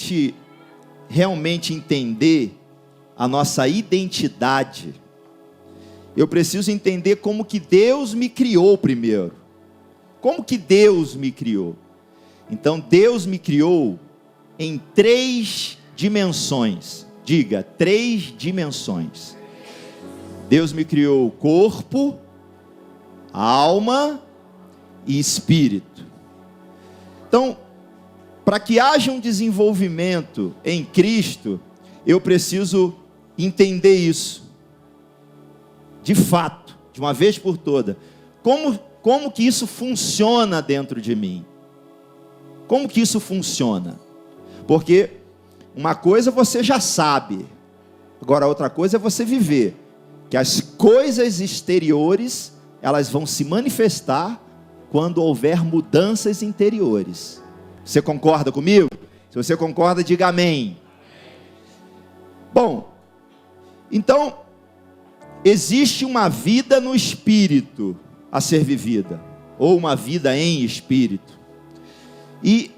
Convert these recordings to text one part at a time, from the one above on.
gente realmente entender a nossa identidade, eu preciso entender como que Deus me criou primeiro. Como que Deus me criou? Então, Deus me criou em 3 dimensões. Diga, 3 dimensões. Deus me criou corpo, alma e espírito. Então, para que haja um desenvolvimento em Cristo, eu preciso entender isso. De fato, de uma vez por todas. Como que isso funciona dentro de mim? Como que isso funciona? Porque uma coisa você já sabe. Agora outra coisa é você viver. Que as coisas exteriores, elas vão se manifestar quando houver mudanças interiores. Você concorda comigo? Se você concorda, diga amém. Bom, então, existe uma vida no espírito a ser vivida, ou uma vida em espírito. E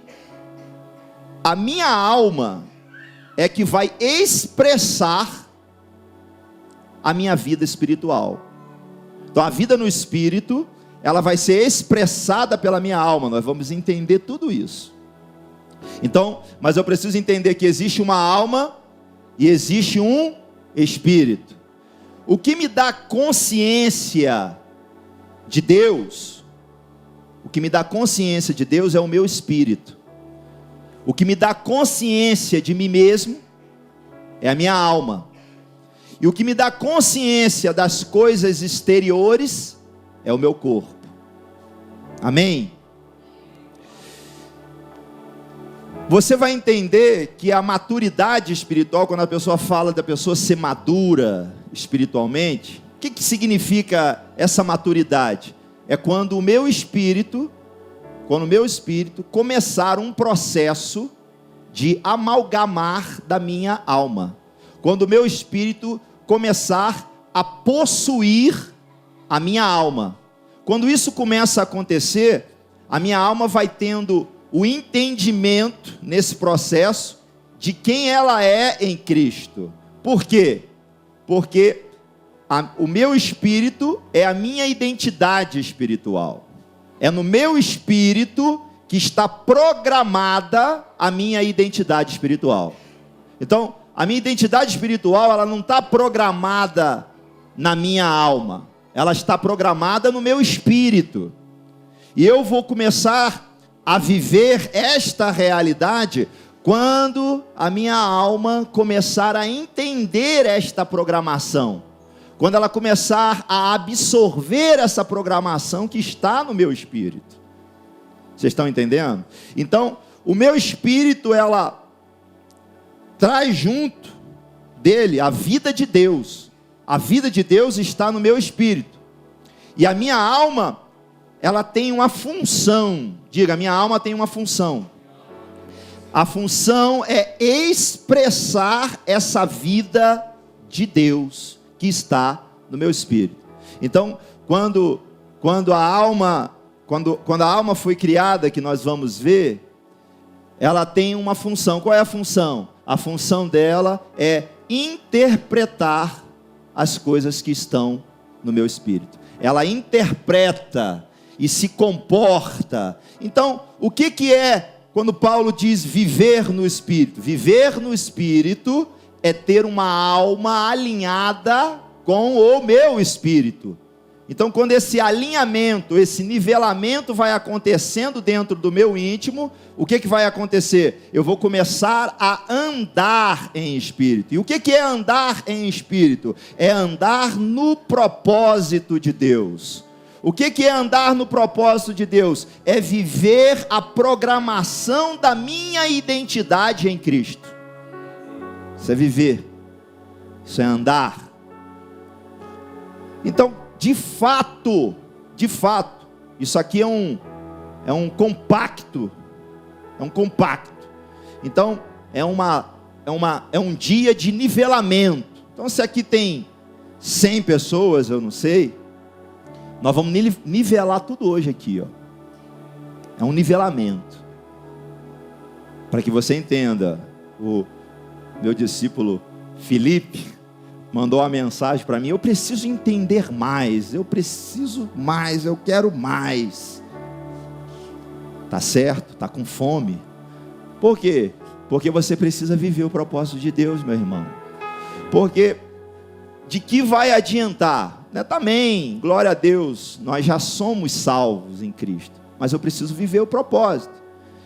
a minha alma é que vai expressar a minha vida espiritual. Então a vida no espírito, ela vai ser expressada pela minha alma. Nós vamos entender tudo isso. Então, mas eu preciso entender que existe uma alma e existe um espírito. O que me dá consciência de Deus, o que me dá consciência de Deus é o meu espírito. O que me dá consciência de mim mesmo é a minha alma. E o que me dá consciência das coisas exteriores é o meu corpo. Amém? Você vai entender que a maturidade espiritual, quando a pessoa fala da pessoa ser madura espiritualmente, o que significa essa maturidade? É quando o meu espírito começar um processo de amalgamar da minha alma. Quando o meu espírito começar a possuir a minha alma. Quando isso começa a acontecer, a minha alma vai tendo o entendimento nesse processo de quem ela é em Cristo. Por quê? Porque o meu espírito é a minha identidade espiritual. É no meu espírito que está programada a minha identidade espiritual. Então, a minha identidade espiritual, ela não está programada na minha alma. Ela está programada no meu espírito. E eu vou começar a viver esta realidade quando a minha alma começar a entender esta programação. Quando ela começar a absorver essa programação que está no meu espírito. Vocês estão entendendo? Então, o meu espírito, ela traz junto dele a vida de Deus. A vida de Deus está no meu espírito. E a minha alma, ela tem uma função. Diga, a minha alma tem uma função. A função é expressar essa vida de Deus que está no meu espírito. Então, quando a alma foi criada, que nós vamos ver, ela tem uma função. Qual é a função? A função dela é interpretar as coisas que estão no meu espírito. Ela interpreta e se comporta. Então, o que é quando Paulo diz viver no espírito? Viver no espírito é ter uma alma alinhada com o meu espírito. Então, quando esse alinhamento, esse nivelamento vai acontecendo dentro do meu íntimo, o que vai acontecer? Eu vou começar a andar em espírito. E o que é andar em espírito? É andar no propósito de Deus. O que é andar no propósito de Deus? É viver a programação da minha identidade em Cristo. Isso é viver. Isso é andar. Então, de fato, isso aqui é um compacto. É um compacto. Então, é um dia de nivelamento. Então, se aqui tem 100 pessoas, eu não sei, nós vamos nivelar tudo hoje aqui, ó. É um nivelamento. Para que você entenda, o meu discípulo Felipe mandou uma mensagem para mim: eu preciso entender mais, eu preciso mais, eu quero mais. Tá certo? Tá com fome. Por quê? Porque você precisa viver o propósito de Deus, meu irmão. Porque de que vai adiantar? Também, glória a Deus, nós já somos salvos em Cristo, mas eu preciso viver o propósito.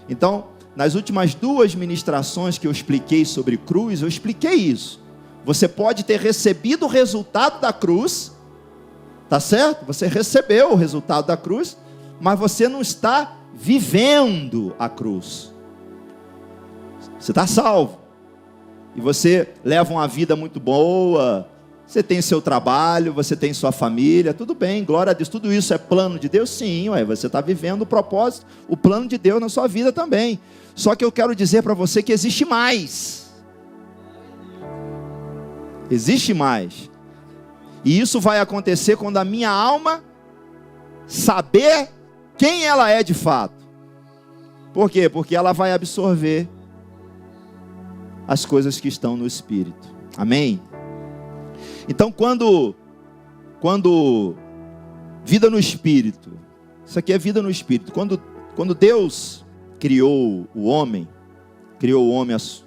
Então, nas últimas 2 ministrações que eu expliquei sobre cruz, eu expliquei isso. Você pode ter recebido o resultado da cruz, tá certo? Você recebeu o resultado da cruz, mas você não está vivendo a cruz. Você está salvo, e você leva uma vida muito boa, você tem seu trabalho, você tem sua família, tudo bem, glória a Deus. Tudo isso é plano de Deus? Sim, você está vivendo o propósito, o plano de Deus na sua vida também. Só que eu quero dizer para você que existe mais. Existe mais. E isso vai acontecer quando a minha alma saber quem ela é de fato. Por quê? Porque ela vai absorver as coisas que estão no Espírito. Amém? Então, quando vida no Espírito, isso aqui é vida no Espírito. Quando Deus criou o homem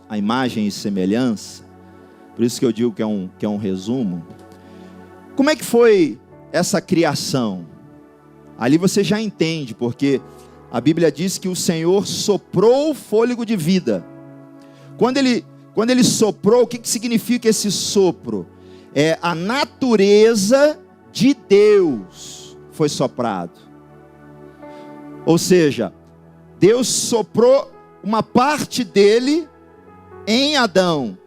à imagem e semelhança, por isso que eu digo que é um resumo. Como é que foi essa criação? Ali você já entende, porque a Bíblia diz que o Senhor soprou o fôlego de vida. Quando ele soprou, o que significa esse sopro? É a natureza de Deus foi soprado. Ou seja, Deus soprou uma parte dele em Adão,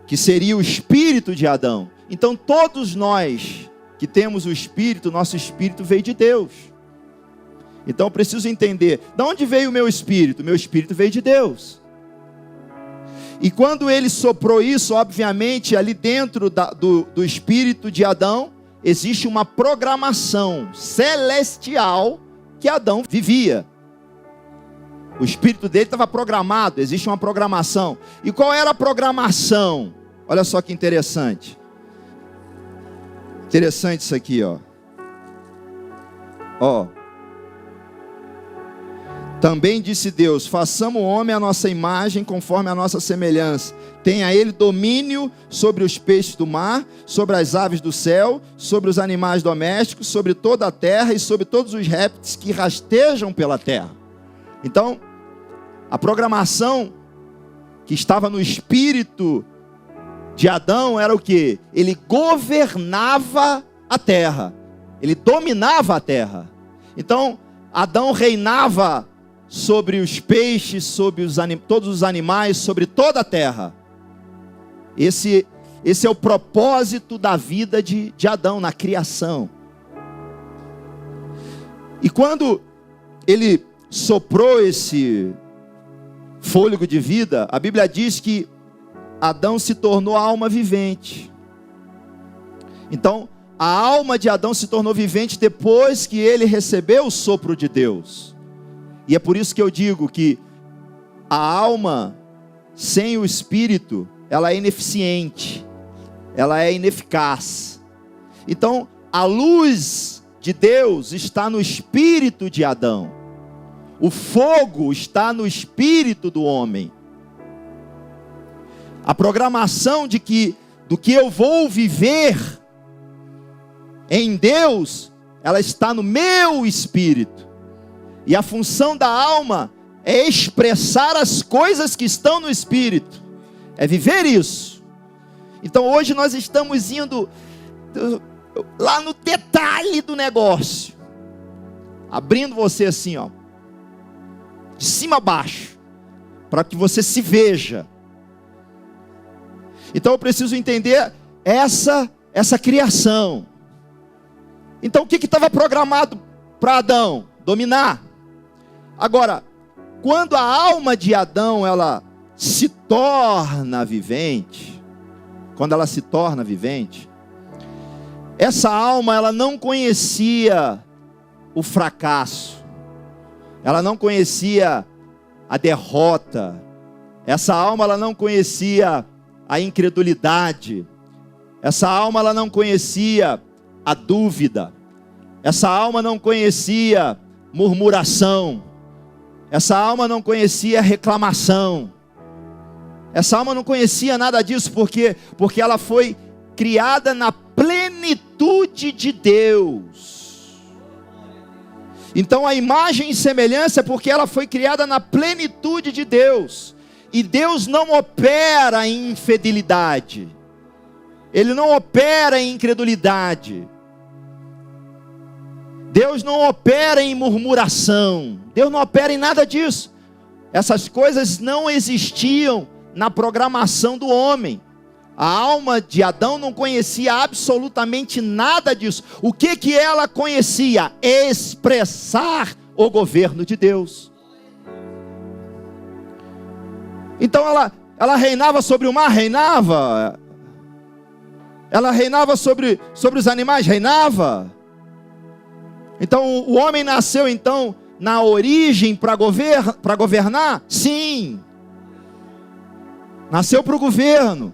que seria o espírito de Adão. Então todos nós que temos o espírito, nosso espírito veio de Deus. Então eu preciso entender, de onde veio o meu espírito? Meu espírito veio de Deus. E quando ele soprou isso, obviamente, ali dentro do espírito de Adão, existe uma programação celestial que Adão vivia. O espírito dele estava programado, existe uma programação. E qual era a programação? Olha só que interessante. Interessante isso aqui, ó. Também disse Deus: façamos o homem à nossa imagem, conforme a nossa semelhança. Tenha ele domínio sobre os peixes do mar, sobre as aves do céu, sobre os animais domésticos, sobre toda a terra e sobre todos os répteis que rastejam pela terra. Então, a programação que estava no espírito de Adão era o quê? Ele governava a terra, ele dominava a terra. Então, Adão reinava sobre os peixes, sobre todos os animais, sobre toda a terra. Esse é o propósito da vida de Adão na criação. E quando ele soprou esse fôlego de vida, a Bíblia diz que Adão se tornou a alma vivente. Então, a alma de Adão se tornou vivente depois que ele recebeu o sopro de Deus. E é por isso que eu digo que a alma sem o espírito, ela é ineficiente, ela é ineficaz. Então, a luz de Deus está no espírito de Adão. O fogo está no espírito do homem. A programação do que eu vou viver em Deus, ela está no meu espírito. E a função da alma é expressar as coisas que estão no espírito, é viver isso. Então hoje nós estamos indo lá no detalhe do negócio, abrindo você assim, ó, de cima a baixo, para que você se veja. Então eu preciso entender essa criação. Então o que estava programado para Adão? Dominar. Agora, quando a alma de Adão ela se torna vivente, essa alma ela não conhecia o fracasso, ela não conhecia a derrota, Essa alma ela não conhecia a incredulidade. Essa alma ela não conhecia a dúvida. Essa alma não conhecia murmuração. Essa alma não conhecia reclamação. Essa alma não conhecia nada disso, porque ela foi criada na plenitude de Deus. Então a imagem e semelhança é porque ela foi criada na plenitude de Deus. E Deus não opera em infidelidade. Ele não opera em incredulidade. Deus não opera em murmuração. Deus não opera em nada disso. Essas coisas não existiam na programação do homem. A alma de Adão não conhecia absolutamente nada disso. O que ela conhecia? Expressar o governo de Deus. Então ela reinava sobre o mar? Reinava. Ela reinava sobre os animais? Reinava. Então o homem nasceu então na origem para governar? Sim. Nasceu para o governo.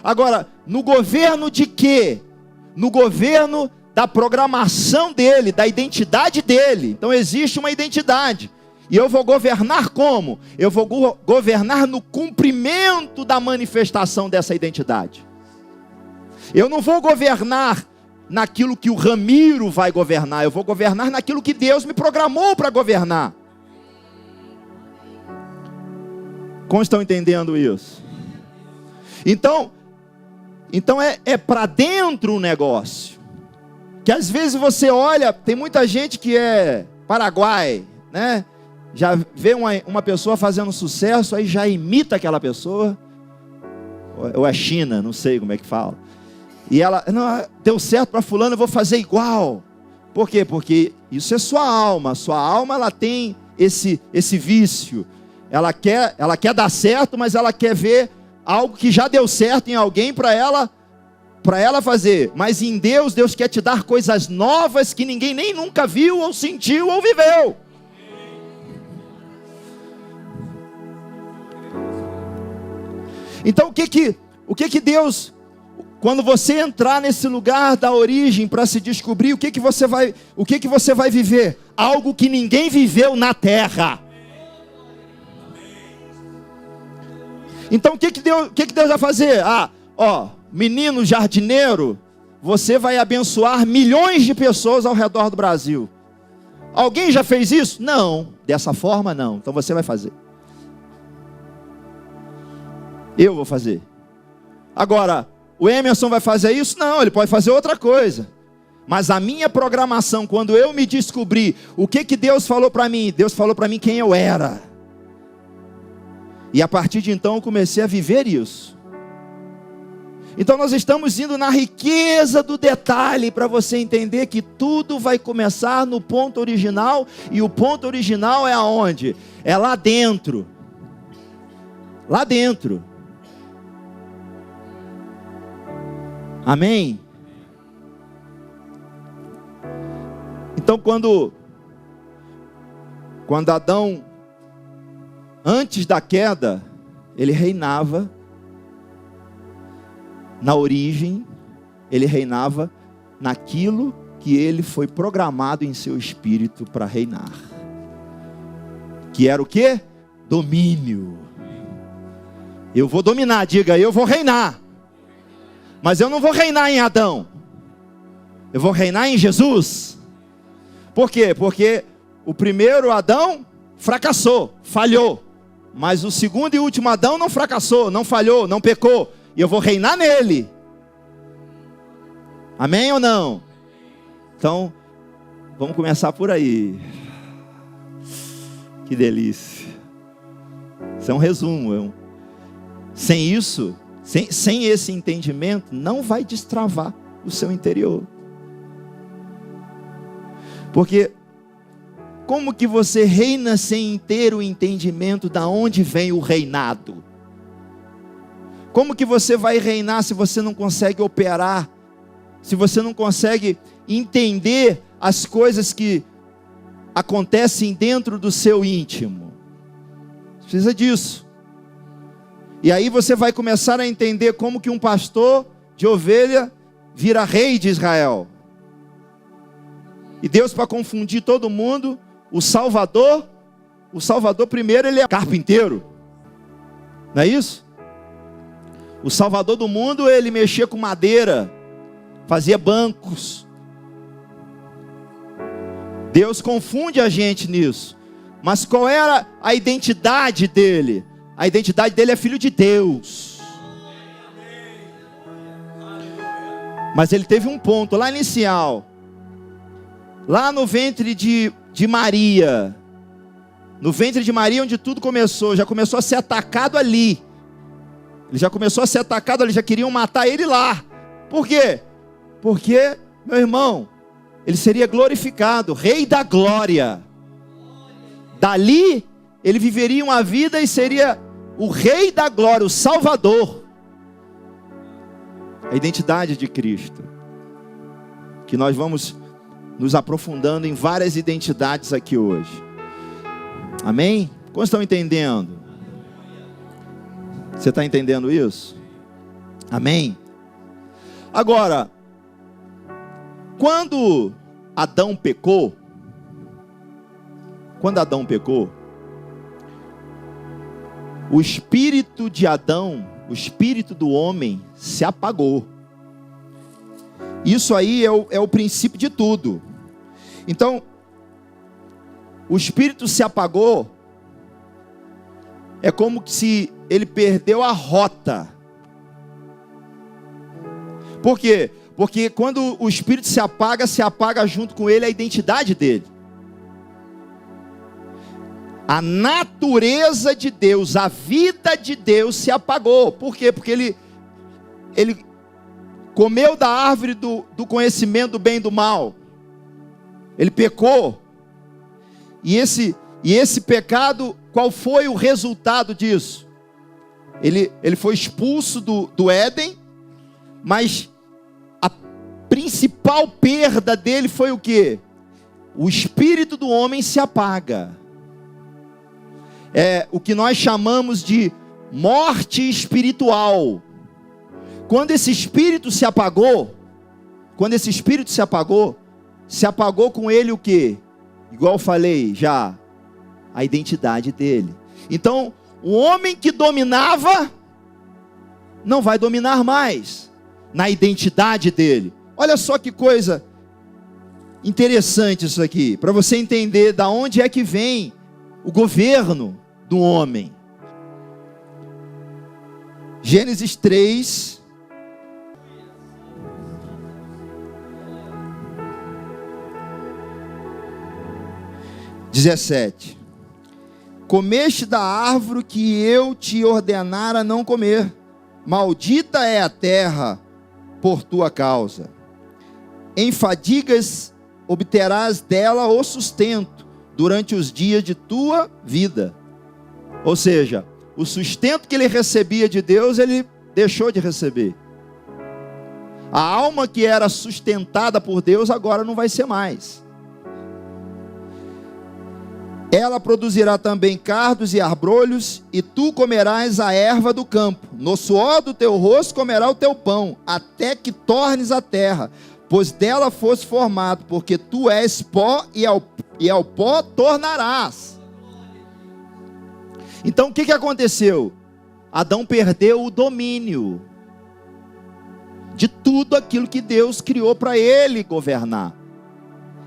Agora, no governo de quê? No governo da programação dele, da identidade dele. Então existe uma identidade. E eu vou governar como? Eu vou governar no cumprimento da manifestação dessa identidade. Eu não vou governar naquilo que o Ramiro vai governar. Eu vou governar naquilo que Deus me programou para governar. Como estão entendendo isso? Então é para dentro o negócio. Que às vezes você olha, tem muita gente que é Paraguai, né? Já vê uma pessoa fazendo sucesso, aí já imita aquela pessoa. Ou é China, não sei como é que fala. E ela, não, deu certo para fulano, eu vou fazer igual. Por quê? Porque isso é sua alma. Sua alma ela tem esse vício. Ela quer dar certo, mas ela quer ver algo que já deu certo em alguém para ela fazer. Mas em Deus quer te dar coisas novas que ninguém nem nunca viu, ou sentiu, ou viveu. Então o que Deus, quando você entrar nesse lugar da origem para se descobrir, o que você vai viver? Algo que ninguém viveu na terra. Então o que Deus vai fazer? Menino jardineiro, você vai abençoar milhões de pessoas ao redor do Brasil. Alguém já fez isso? Não, dessa forma não. Então você vai fazer. Eu vou fazer. Agora, o Emerson vai fazer isso? Não, ele pode fazer outra coisa. Mas a minha programação, quando eu me descobri, o que Deus falou para mim? Deus falou para mim quem eu era. E a partir de então eu comecei a viver isso. Então nós estamos indo na riqueza do detalhe para você entender que tudo vai começar no ponto original. E o ponto original é aonde? É lá dentro. Lá dentro. Amém? Então quando Adão, antes da queda, ele reinava na origem, ele reinava naquilo que ele foi programado em seu espírito para reinar. Que era o quê? Domínio. Eu vou dominar, diga, eu vou reinar. Mas eu não vou reinar em Adão. Eu vou reinar em Jesus. Por quê? Porque o primeiro Adão fracassou, falhou. Mas o segundo e último Adão não fracassou, não falhou, não pecou. E eu vou reinar nele. Amém ou não? Então, vamos começar por aí. Que delícia. Isso é um resumo. Sem isso, sem esse entendimento, não vai destravar o seu interior. Porque como que você reina sem ter o entendimento de onde vem o reinado? Como que você vai reinar se você não consegue operar? Se você não consegue entender as coisas que acontecem dentro do seu íntimo? Precisa disso. E aí você vai começar a entender como que um pastor de ovelha vira rei de Israel. E Deus, para confundir todo mundo, o Salvador primeiro ele é carpinteiro. Não é isso? O Salvador do mundo, ele mexia com madeira, fazia bancos. Deus confunde a gente nisso. Mas qual era a identidade dele? A identidade dele é filho de Deus. Mas ele teve um ponto lá inicial. Lá no ventre de Maria. No ventre de Maria, onde tudo começou. Já começou a ser atacado ali. Ele já começou a ser atacado ali. Já queriam matar ele lá. Por quê? Porque, meu irmão, ele seria glorificado, rei da glória. Dali, ele viveria uma vida e seria o rei da glória, o Salvador. A identidade de Cristo. Que nós vamos nos aprofundando em várias identidades aqui hoje. Amém? Como estão entendendo? Você está entendendo isso? Amém? Agora, quando Adão pecou, o espírito de Adão, o espírito do homem se apagou. Isso aí é o princípio de tudo. Então, o espírito se apagou, é como se ele perdeu a rota. Por quê? Porque quando o espírito se apaga junto com ele a identidade dele. A natureza de Deus, a vida de Deus se apagou. Por quê? Porque ele comeu da árvore do conhecimento do bem e do mal. Ele pecou. E esse pecado, qual foi o resultado disso? Ele foi expulso do Éden, mas a principal perda dele foi o quê? O espírito do homem se apaga. É o que nós chamamos de morte espiritual. Quando esse espírito se apagou, se apagou com ele o quê? Igual eu falei já, a identidade dele. Então, o homem que dominava, não vai dominar mais, na identidade dele. Olha só que coisa interessante isso aqui, para você entender da onde é que vem o governo do homem. Gênesis 3, (17) Comeste da árvore que eu te ordenara não comer, maldita é a terra por tua causa. Em fadigas obterás dela o sustento durante os dias de tua vida. Ou seja, o sustento que ele recebia de Deus, ele deixou de receber. A alma que era sustentada por Deus, agora não vai ser mais. Ela produzirá também cardos e arbrolhos, e tu comerás a erva do campo. No suor do teu rosto comerá o teu pão, até que tornes a terra, pois dela foste formado, porque tu és pó, e ao pó tornarás. Então o que aconteceu? Adão perdeu o domínio de tudo aquilo que Deus criou para ele governar.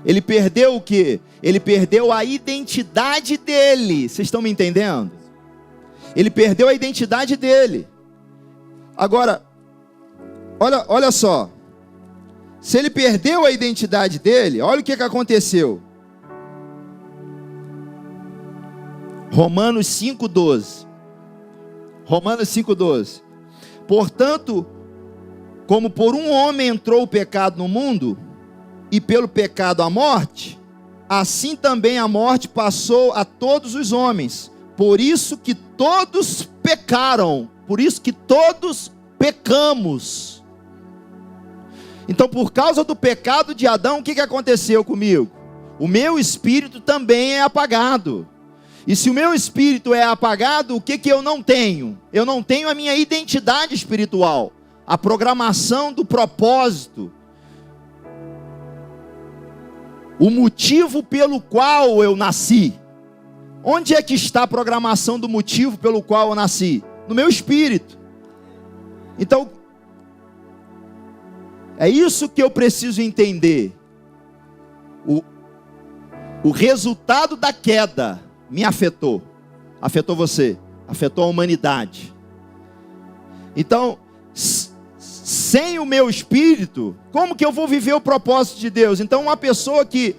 Ele perdeu o quê? Ele perdeu a identidade dele. Vocês estão me entendendo? Ele perdeu a identidade dele. Agora, olha só. Se ele perdeu a identidade dele, olha o que aconteceu. Romanos 5,12. Romanos 5,12. Portanto, como por um homem entrou o pecado no mundo, e pelo pecado a morte, assim também a morte passou a todos os homens. Por isso que todos pecaram, por isso que todos pecamos. Então, por causa do pecado de Adão, o que aconteceu comigo? O meu espírito também é apagado. E se o meu espírito é apagado, o que que eu não tenho? Eu não tenho a minha identidade espiritual, a programação do propósito, o motivo pelo qual eu nasci. Onde é que está a programação do motivo pelo qual eu nasci? No meu espírito. Então, é isso que eu preciso entender. O resultado da queda me afetou. Afetou você. Afetou a humanidade. Então, sem o meu espírito, como que eu vou viver o propósito de Deus? Então, uma pessoa que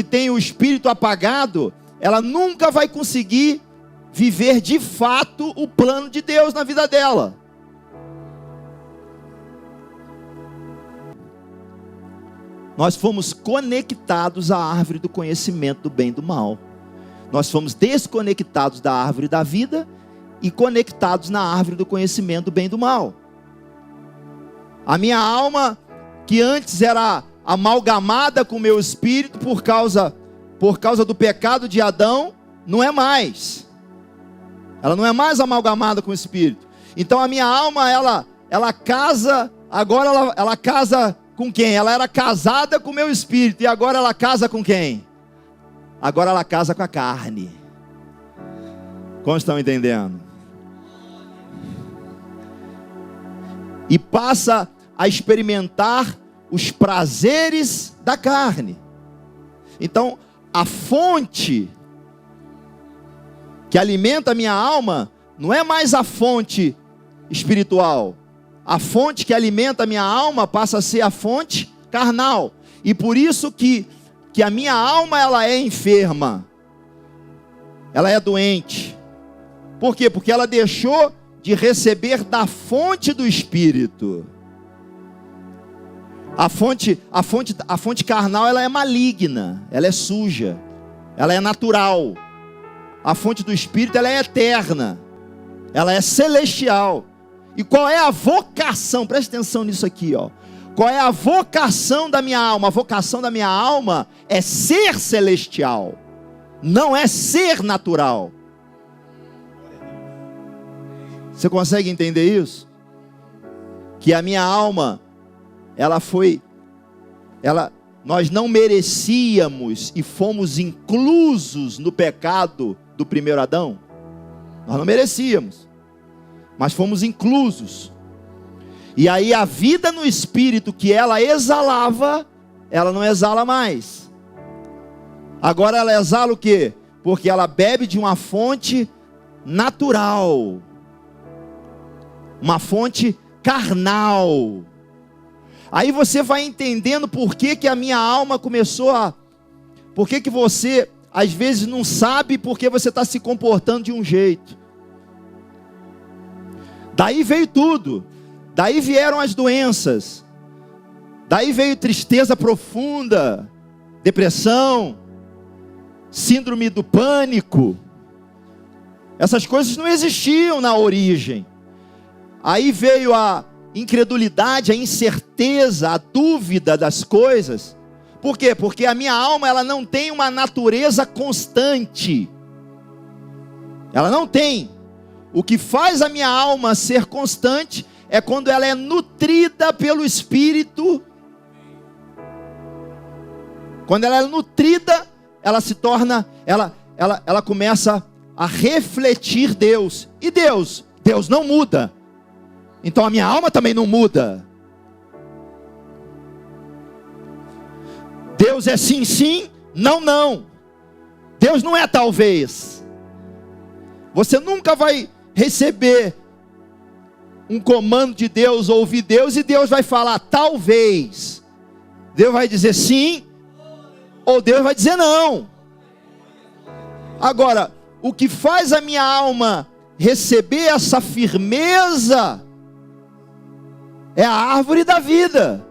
tem o espírito apagado, ela nunca vai conseguir viver de fato o plano de Deus na vida dela. Nós fomos conectados à árvore do conhecimento do bem e do mal. Nós fomos desconectados da árvore da vida e conectados na árvore do conhecimento do bem e do mal. A minha alma, que antes era amalgamada com o meu espírito por causa do pecado de Adão, não é mais. Ela não é mais amalgamada com o espírito. Então a minha alma, ela casa, agora ela casa com quem? Ela era casada com o meu espírito, e agora ela casa com quem? Agora ela casa com a carne. Como estão entendendo? E passa a experimentar os prazeres da carne. Então, a fonte que alimenta a minha alma não é mais a fonte espiritual. A fonte que alimenta a minha alma passa a ser a fonte carnal. E por isso que a minha alma, ela é enferma. Ela é doente. Por quê? Porque ela deixou de receber da fonte do Espírito. A fonte carnal, ela é maligna, ela é suja, ela é natural. A fonte do Espírito, ela é eterna, ela é celestial. E qual é a vocação? Preste atenção nisso aqui, ó. Qual é a vocação da minha alma? A vocação da minha alma é ser celestial, não é ser natural. Você consegue entender isso? Que a minha alma, nós não merecíamos e fomos inclusos no pecado do primeiro Adão. Nós não merecíamos, mas fomos inclusos. E aí a vida no espírito que ela exalava, ela não exala mais. Agora ela exala o quê? Porque ela bebe de uma fonte natural, uma fonte carnal. Aí você vai entendendo por que a minha alma começou a... Por que você às vezes não sabe porque você está se comportando de um jeito. Daí veio tudo. Daí vieram as doenças. Daí veio tristeza profunda, depressão, síndrome do pânico. Essas coisas não existiam na origem. Aí veio a incredulidade, a incerteza, a dúvida das coisas. Por quê? Porque a minha alma, ela não tem uma natureza constante. Ela não tem. O que faz a minha alma ser constante é quando ela é nutrida pelo Espírito. Quando ela é nutrida, ela se torna, ela começa a refletir Deus. E Deus não muda. Então a minha alma também não muda. Deus é sim, sim, não, não. Deus não é talvez. Você nunca vai receber um comando de Deus, ouvir Deus, e Deus vai falar talvez. Deus vai dizer sim, ou Deus vai dizer não. Agora, o que faz a minha alma receber essa firmeza é a árvore da vida,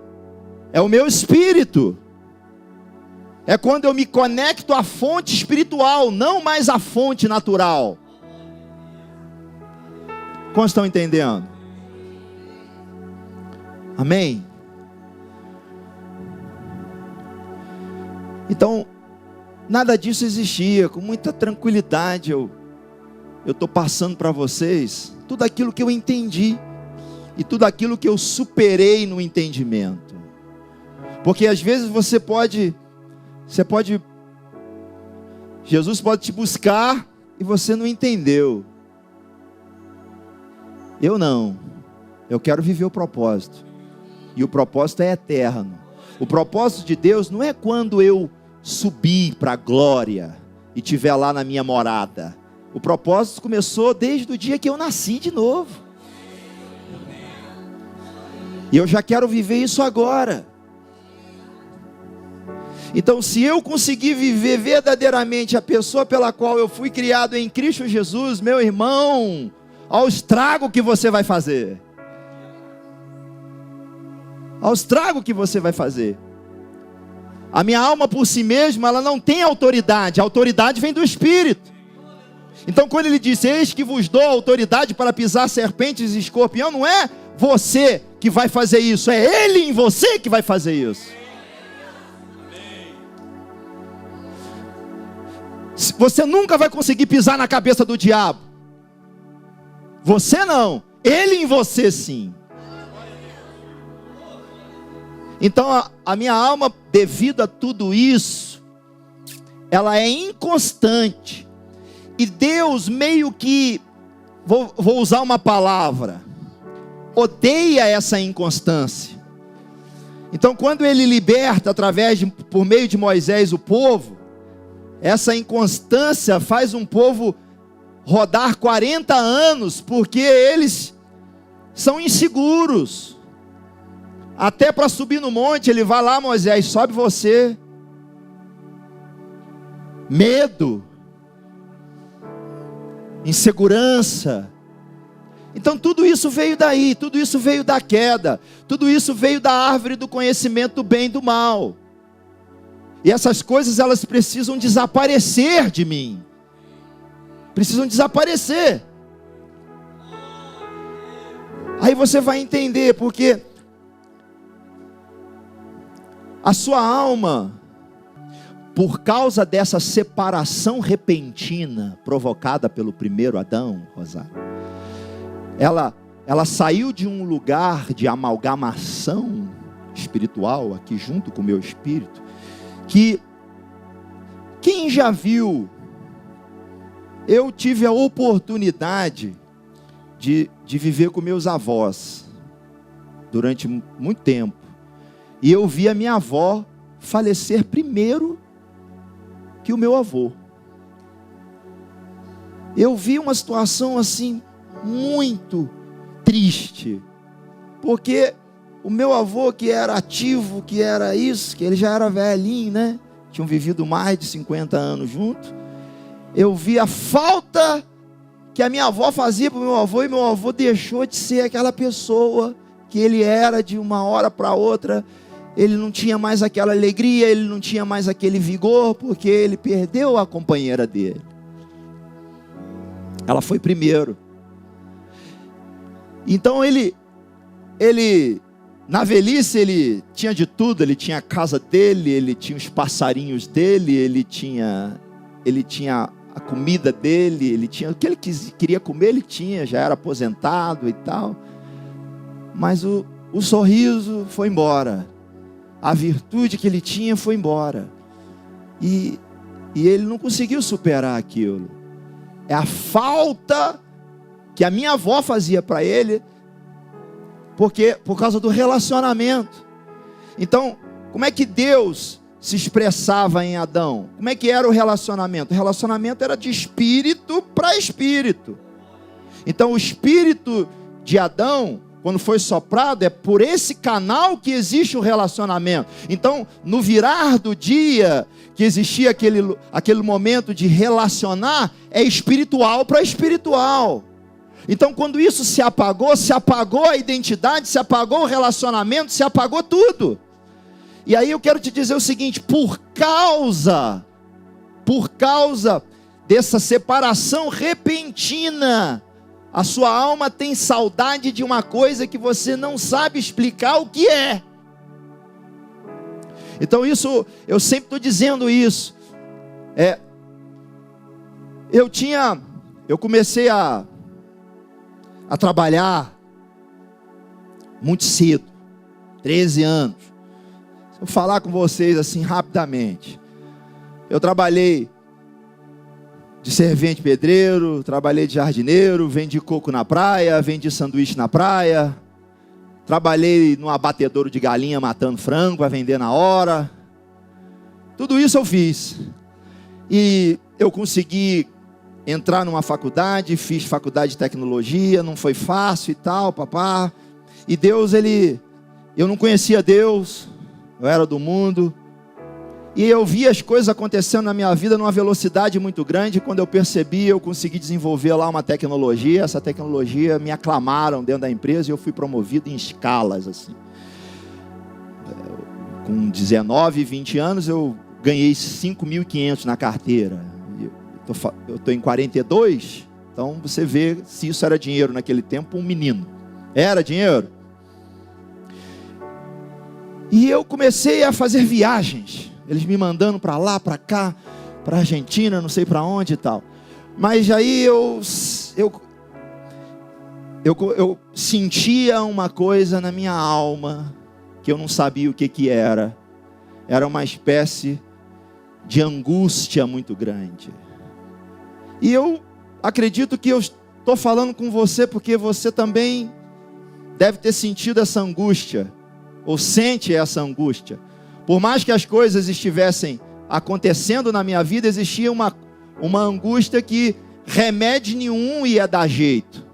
é o meu espírito. É quando eu me conecto à fonte espiritual, não mais à fonte natural. Como estão entendendo? Amém? Então, Nada disso existia. Com muita tranquilidade eu estou passando para vocês tudo aquilo que eu entendi e tudo aquilo que eu superei no entendimento. Porque às vezes Jesus pode te buscar e você não entendeu. Eu não. Eu quero viver o propósito. E o propósito é eterno. O propósito de Deus não é quando eu subir para a glória e estiver lá na minha morada. O propósito começou desde o dia que eu nasci de novo. E eu já quero viver isso agora. Então, se eu conseguir viver verdadeiramente a pessoa pela qual eu fui criado em Cristo Jesus, meu irmão, olha o estrago que você vai fazer. Ao estrago que você vai fazer. A minha alma por si mesma, ela não tem autoridade. A autoridade vem do Espírito. Então quando ele diz, eis que vos dou autoridade para pisar serpentes e escorpião, não é você que vai fazer isso, é Ele em você que vai fazer isso. Você nunca vai conseguir pisar na cabeça do diabo. Você não, Ele em você sim. Então a minha alma, devido a tudo isso, ela é inconstante. E Deus meio que, vou usar uma palavra, odeia essa inconstância. Então quando Ele liberta por meio de Moisés o povo, essa inconstância faz um povo rodar 40 anos, porque eles são inseguros. Até para subir no monte, ele vai lá, Moisés, sobe você. Medo, insegurança. Então tudo isso veio daí, tudo isso veio da queda, tudo isso veio da árvore do conhecimento do bem e do mal. E essas coisas, elas precisam desaparecer de mim. Precisam desaparecer. Aí você vai entender, porque a sua alma, por causa dessa separação repentina provocada pelo primeiro Adão, Rosário, ela saiu de um lugar de amalgamação espiritual, aqui junto com o meu espírito, que quem já viu, eu tive a oportunidade de viver com meus avós durante muito tempo. E eu vi a minha avó falecer primeiro que o meu avô. Eu vi uma situação assim, muito triste. Porque o meu avô, que era ativo, que era isso, que ele já era velhinho, né? Tinham vivido mais de 50 anos juntos. Eu vi a falta que a minha avó fazia para o meu avô, e meu avô deixou de ser aquela pessoa que ele era de uma hora para outra. Ele não tinha mais aquela alegria, ele não tinha mais aquele vigor, porque ele perdeu a companheira dele. Ela foi primeiro. Então ele na velhice, ele tinha de tudo. Ele tinha a casa dele, ele tinha os passarinhos dele, ele tinha a comida dele, ele tinha o que ele queria comer, ele tinha, já era aposentado e tal. Mas o sorriso foi embora. A virtude que ele tinha foi embora. E ele não conseguiu superar aquilo. É a falta que a minha avó fazia para ele, por causa do relacionamento. Então, como é que Deus se expressava em Adão? Como é que era o relacionamento? O relacionamento era de espírito para espírito. Então o espírito de Adão, quando foi soprado, é por esse canal que existe o relacionamento. Então, no virar do dia, que existia aquele momento de relacionar, é espiritual para espiritual. Então, quando isso se apagou a identidade, se apagou o relacionamento, se apagou tudo. E aí eu quero te dizer o seguinte: por causa dessa separação repentina, a sua alma tem saudade de uma coisa que você não sabe explicar o que é. Então isso, eu sempre estou dizendo isso. Eu comecei a trabalhar muito cedo, 13 anos. Vou falar com vocês assim rapidamente. Eu trabalhei de servente pedreiro, trabalhei de jardineiro, vendi coco na praia, vendi sanduíche na praia, trabalhei num abatedouro de galinha matando frango para vender na hora. Tudo isso eu fiz. E eu consegui entrar numa faculdade, fiz faculdade de tecnologia, não foi fácil e tal, papá. E Deus, eu não conhecia Deus, eu era do mundo. E eu vi as coisas acontecendo na minha vida numa velocidade muito grande. Quando eu percebi, eu consegui desenvolver lá uma tecnologia. Essa tecnologia me aclamaram dentro da empresa e eu fui promovido em escalas, assim. Com 19, 20 anos, eu ganhei 5.500 na carteira. Eu estou em 42, então você vê se isso era dinheiro naquele tempo, um menino. Era dinheiro? E eu comecei a fazer viagens. Eles me mandando para lá, para cá, para Argentina, não sei para onde e tal. Mas aí eu sentia uma coisa na minha alma, que eu não sabia o que era. Era uma espécie de angústia muito grande. E eu acredito que eu estou falando com você porque você também deve ter sentido essa angústia, ou sente essa angústia. Por mais que as coisas estivessem acontecendo na minha vida, existia uma angústia que remédio nenhum ia dar jeito.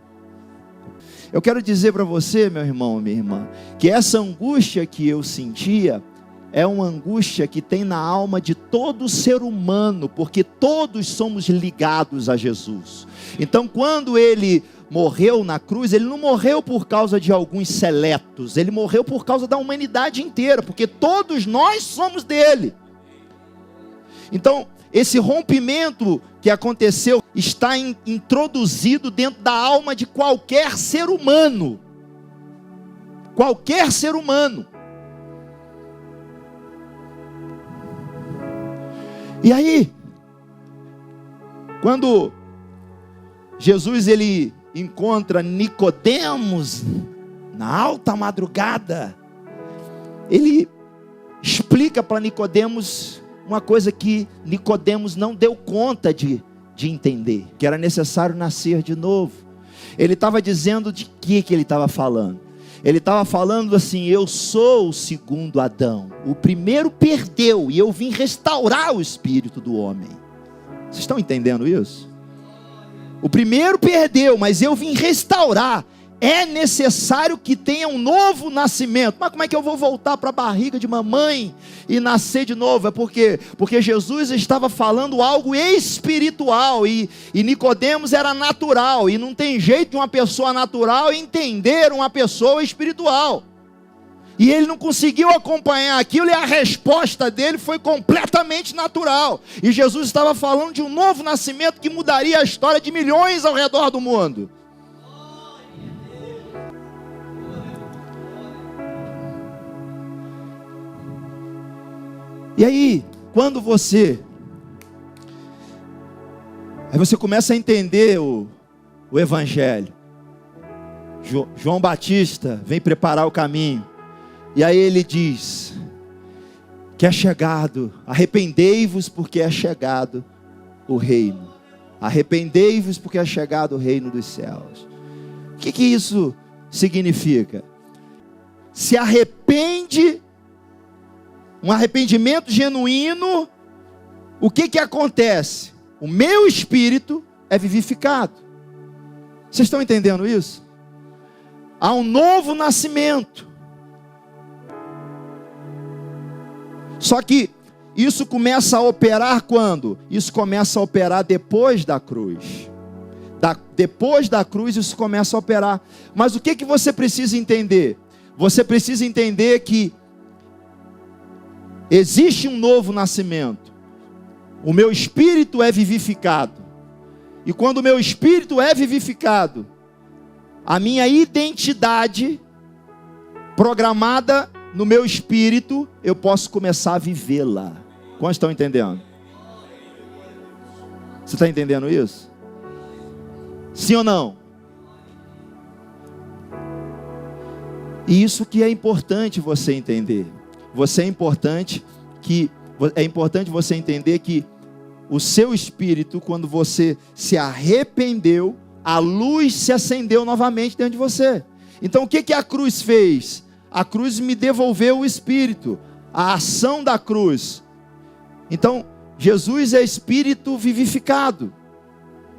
Eu quero dizer para você, meu irmão, minha irmã, que essa angústia que eu sentia é uma angústia que tem na alma de todo ser humano, porque todos somos ligados a Jesus. Então, quando ele morreu na cruz, ele não morreu por causa de alguns seletos, ele morreu por causa da humanidade inteira, porque todos nós somos dele. Então, esse rompimento que aconteceu está introduzido dentro da alma de qualquer ser humano. Qualquer ser humano. E aí, quando Jesus ele encontra Nicodemos na alta madrugada, ele explica para Nicodemos uma coisa que Nicodemos não deu conta de entender, que era necessário nascer de novo. Ele estava dizendo de que ele estava falando? Ele estava falando assim: eu sou o segundo Adão, o primeiro perdeu e eu vim restaurar o espírito do homem. Vocês estão entendendo isso? O primeiro perdeu, mas eu vim restaurar. É necessário que tenha um novo nascimento. Mas como é que eu vou voltar para a barriga de mamãe e nascer de novo? É porque Jesus estava falando algo espiritual e Nicodemos era natural, e não tem jeito de uma pessoa natural entender uma pessoa espiritual. E ele não conseguiu acompanhar aquilo, e a resposta dele foi completamente natural. E Jesus estava falando de um novo nascimento que mudaria a história de milhões ao redor do mundo. E aí, quando você começa a entender o Evangelho. João Batista vem preparar o caminho. E aí ele diz que é chegado, arrependei-vos porque é chegado o reino. Arrependei-vos porque é chegado o reino dos céus. O que isso significa? Se arrepende, um arrependimento genuíno, o que acontece? O meu espírito é vivificado. Vocês estão entendendo isso? Há um novo nascimento. Só que isso começa a operar quando? Isso começa a operar depois da cruz. Depois da cruz isso começa a operar. Mas o que você precisa entender? Você precisa entender que existe um novo nascimento. O meu espírito é vivificado. E quando o meu espírito é vivificado, a minha identidade programada no meu espírito, eu posso começar a vivê-la. Quantos estão entendendo? Você está entendendo isso? Sim ou não? E isso que é importante você entender. É importante você entender que o seu espírito, quando você se arrependeu, a luz se acendeu novamente dentro de você. Então o que a cruz fez? A cruz me devolveu o espírito, a ação da cruz. Então Jesus é espírito vivificado.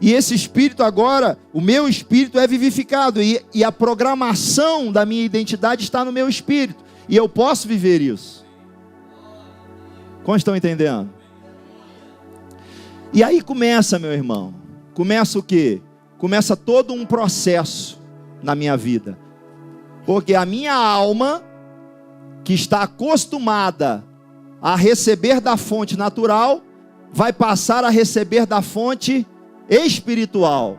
E esse espírito agora, o meu espírito é vivificado. E a programação da minha identidade está no meu espírito. E eu posso viver isso. Como estão entendendo? E aí começa, meu irmão. Começa o quê? Começa todo um processo na minha vida. Porque a minha alma, que está acostumada a receber da fonte natural, vai passar a receber da fonte espiritual.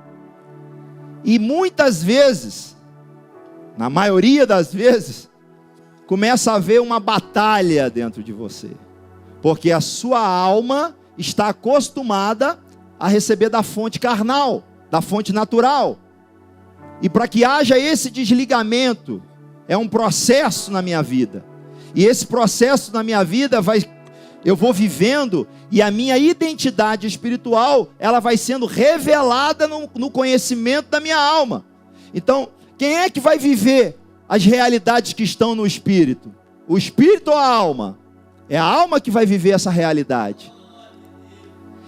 E muitas vezes, na maioria das vezes, começa a haver uma batalha dentro de você. Porque a sua alma está acostumada a receber da fonte carnal, da fonte natural. E para que haja esse desligamento, é um processo na minha vida. E esse processo na minha vida eu vou vivendo, e a minha identidade espiritual, ela vai sendo revelada no conhecimento da minha alma. Então, quem é que vai viver as realidades que estão no espírito? O espírito ou a alma? É a alma que vai viver essa realidade.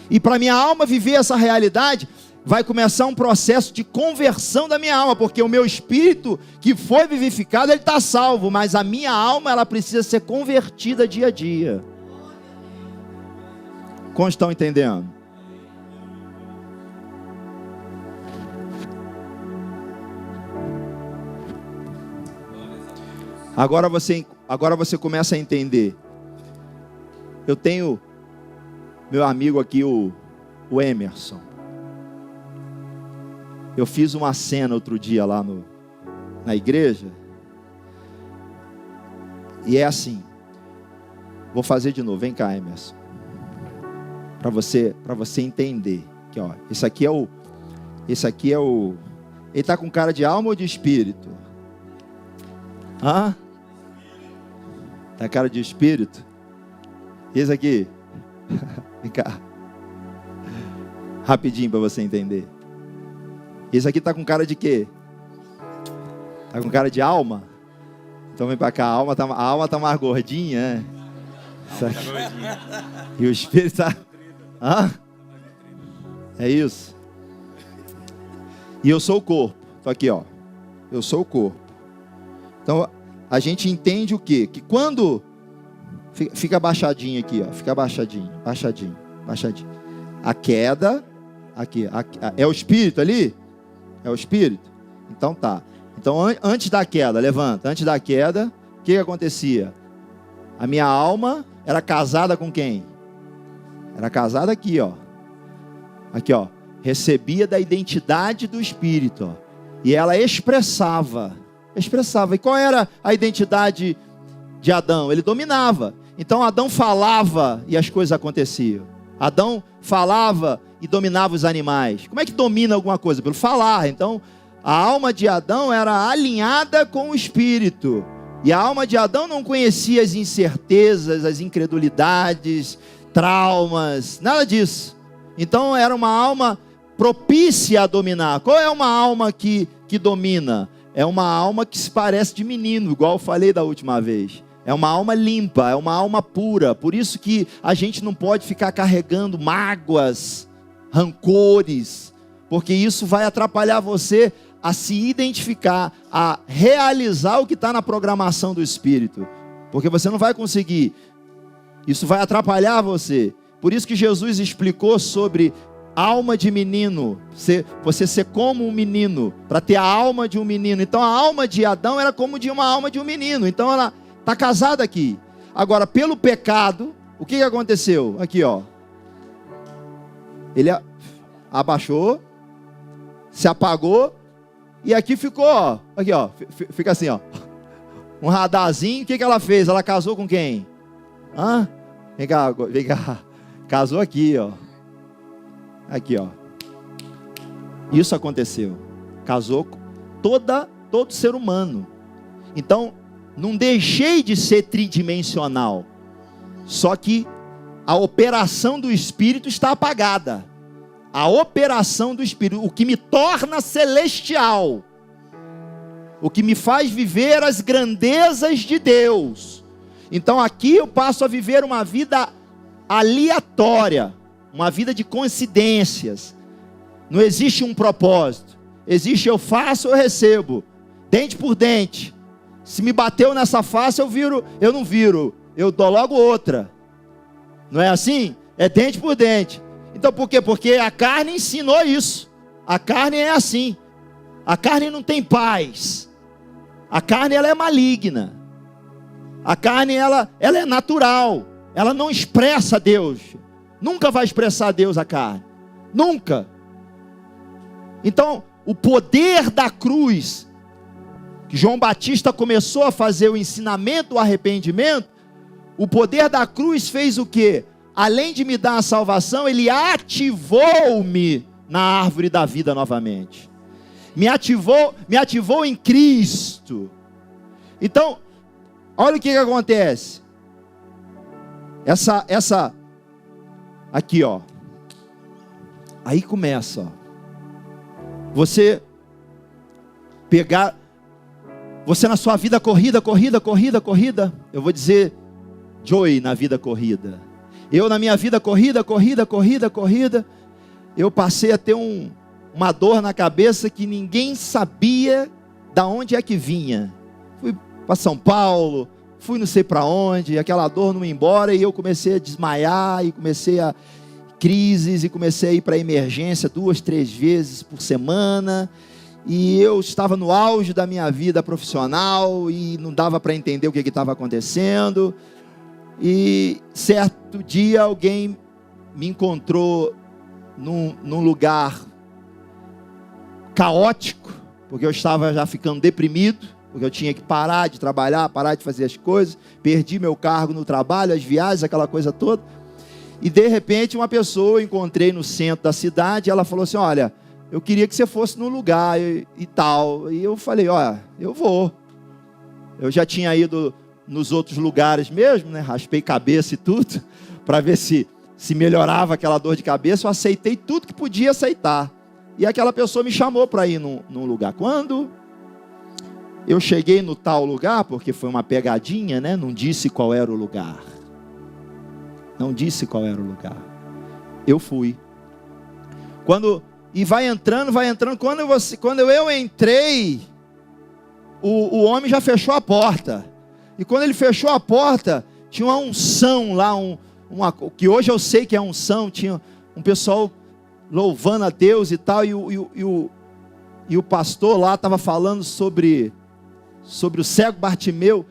E para minha alma viver essa realidade, vai começar um processo de conversão da minha alma, porque o meu espírito que foi vivificado, ele está salvo, mas a minha alma, ela precisa ser convertida dia a dia. Como estão entendendo? Agora você começa a entender. Eu tenho meu amigo aqui, o Emerson. Eu fiz uma cena outro dia lá na igreja. E é assim. Vou fazer de novo. Vem cá, Emerson. Para você entender. Aqui, ó. Esse aqui é o. Ele está com cara de alma ou de espírito? Hã? Tá cara de espírito? Esse aqui. Vem cá. Rapidinho para você entender. Esse aqui tá com cara de quê? Tá com cara de alma? Então vem para cá. A alma tá mais gordinha, é? E o espírito tá... Hã? É isso. E eu sou o corpo. Tô aqui, ó. Eu sou o corpo. Então a gente entende o quê? Que quando... Fica baixadinho aqui, ó. Fica baixadinho. A queda... Aqui. É o espírito ali? É o espírito? Então tá. Então antes da queda, levanta. Antes da queda, o que acontecia? A minha alma era casada com quem? Era casada aqui, ó. Aqui, ó. Recebia da identidade do espírito, ó. E ela expressava. E qual era a identidade de Adão? Ele dominava. Então Adão falava e as coisas aconteciam. Adão falava e dominava os animais. Como é que domina alguma coisa? Pelo falar. Então, a alma de Adão era alinhada com o espírito. E a alma de Adão não conhecia as incertezas, as incredulidades, traumas, nada disso. Então, era uma alma propícia a dominar. Qual é uma alma que domina? É uma alma que se parece de menino, igual eu falei da última vez. É uma alma limpa, é uma alma pura. Por isso que a gente não pode ficar carregando mágoas, rancores, porque isso vai atrapalhar você a se identificar, a realizar o que está na programação do Espírito. Porque você não vai conseguir. Isso vai atrapalhar você. Por isso que Jesus explicou sobre alma de menino. Você ser como um menino, para ter a alma de um menino. Então a alma de Adão era como de uma alma de um menino. Então ela está casada aqui. Agora, pelo pecado, o que aconteceu? Aqui, ó. Ele abaixou, se apagou, e aqui ficou, ó. Aqui, ó. Fica assim, ó. Um radarzinho. O que ela fez? Ela casou com quem? Hã? Vem cá. Casou aqui, ó. Aqui, ó. Isso aconteceu. Casou com todo ser humano. Então, não deixei de ser tridimensional. Só que a operação do Espírito está apagada. A operação do Espírito, o que me torna celestial, o que me faz viver as grandezas de Deus. Então aqui eu passo a viver uma vida aleatória, uma vida de coincidências. Não existe um propósito. Existe eu faço, eu recebo, dente por dente. Se me bateu nessa face, eu não viro, eu dou logo outra. Não é assim? É dente por dente. Então por quê? Porque a carne ensinou isso. A carne é assim. A carne não tem paz. A carne ela é maligna. A carne ela é natural. Ela não expressa Deus. Nunca vai expressar Deus a carne. Nunca. Então, o poder da cruz, que João Batista começou a fazer o ensinamento do arrependimento, o poder da cruz fez o quê? Além de me dar a salvação, ele ativou-me na árvore da vida novamente. Me ativou em Cristo. Então, olha o que acontece. Aqui, ó. Aí começa, ó. Você na sua vida corrida. Eu vou dizer Joy na vida corrida. Eu na minha vida corrida. Eu passei a ter uma dor na cabeça que ninguém sabia da onde é que vinha. Fui para São Paulo, fui não sei para onde, aquela dor não ia embora e eu comecei a desmaiar e comecei a crises e comecei a ir para emergência 2, 3 vezes por semana. E eu estava no auge da minha vida profissional e não dava para entender o que estava acontecendo. E certo dia alguém me encontrou num lugar caótico, porque eu estava já ficando deprimido, porque eu tinha que parar de trabalhar, parar de fazer as coisas, perdi meu cargo no trabalho, as viagens, aquela coisa toda. E de repente uma pessoa eu encontrei no centro da cidade, ela falou assim, olha, eu queria que você fosse num lugar e tal. E eu falei, olha, eu vou. Eu já tinha ido nos outros lugares mesmo, né? Raspei cabeça e tudo, para ver se melhorava aquela dor de cabeça. Eu aceitei tudo que podia aceitar. E aquela pessoa me chamou para ir num lugar. Quando eu cheguei no tal lugar, porque foi uma pegadinha, né? Não disse qual era o lugar. Eu fui. E vai entrando. Quando eu entrei, o homem já fechou a porta. E quando ele fechou a porta, tinha uma unção lá, que hoje eu sei que é unção, tinha um pessoal louvando a Deus e tal, e o pastor lá estava falando sobre o cego Bartimeu.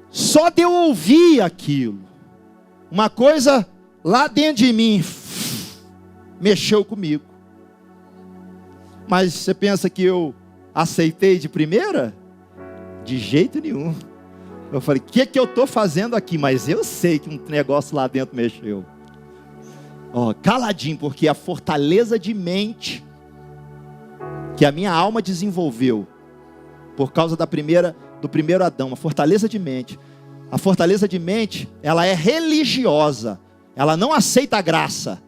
Só de eu ouvir aquilo, uma coisa lá dentro de mim mexeu comigo. Mas você pensa que eu aceitei de primeira? De jeito nenhum. Eu falei, o que eu estou fazendo aqui? Mas eu sei que um negócio lá dentro mexeu. Caladinho, porque a fortaleza de mente que a minha alma desenvolveu por causa do primeiro Adão, a fortaleza de mente. A fortaleza de mente, ela é religiosa. Ela não aceita a graça.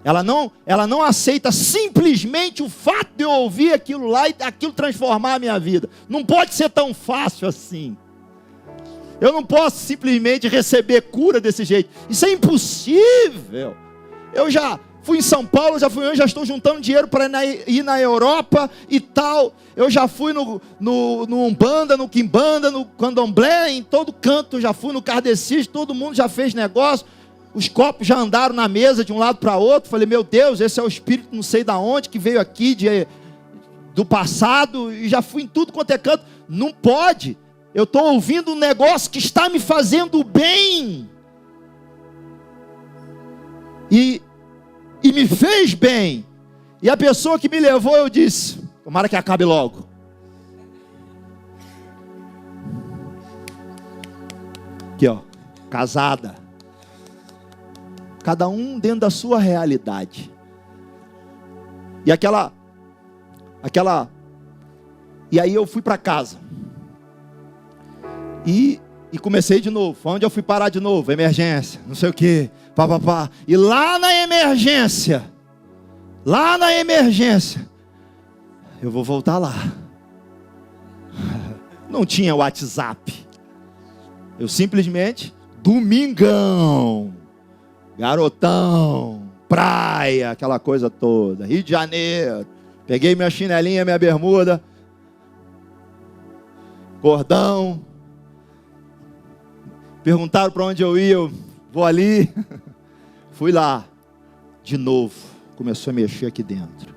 Ela não aceita simplesmente o fato de eu ouvir aquilo lá e aquilo transformar a minha vida. Não pode ser tão fácil assim. Eu não posso simplesmente receber cura desse jeito. Isso é impossível. Eu já fui em São Paulo, eu já estou juntando dinheiro para ir na Europa e tal. Eu já fui no Umbanda, no Quimbanda, no Candomblé, em todo canto. Já fui no Kardecista, todo mundo já fez negócio. Os copos já andaram na mesa de um lado para outro. Falei, meu Deus, esse é o espírito não sei da onde, que veio aqui do passado. E já fui em tudo quanto é canto. Não pode. Eu estou ouvindo um negócio que está me fazendo bem. E me fez bem. E a pessoa que me levou, eu disse, tomara que acabe logo. Aqui, ó, casada. cada um dentro da sua realidade. E e aí eu fui para casa. E comecei de novo. Onde eu fui parar de novo? Emergência, não sei o que, papapá. E lá na emergência, eu vou voltar lá. Não tinha WhatsApp. Eu simplesmente, domingão, garotão, praia, aquela coisa toda, Rio de Janeiro. Peguei minha chinelinha, minha bermuda, cordão. Perguntaram para onde eu ia, eu vou ali. Fui lá, de novo, começou a mexer aqui dentro.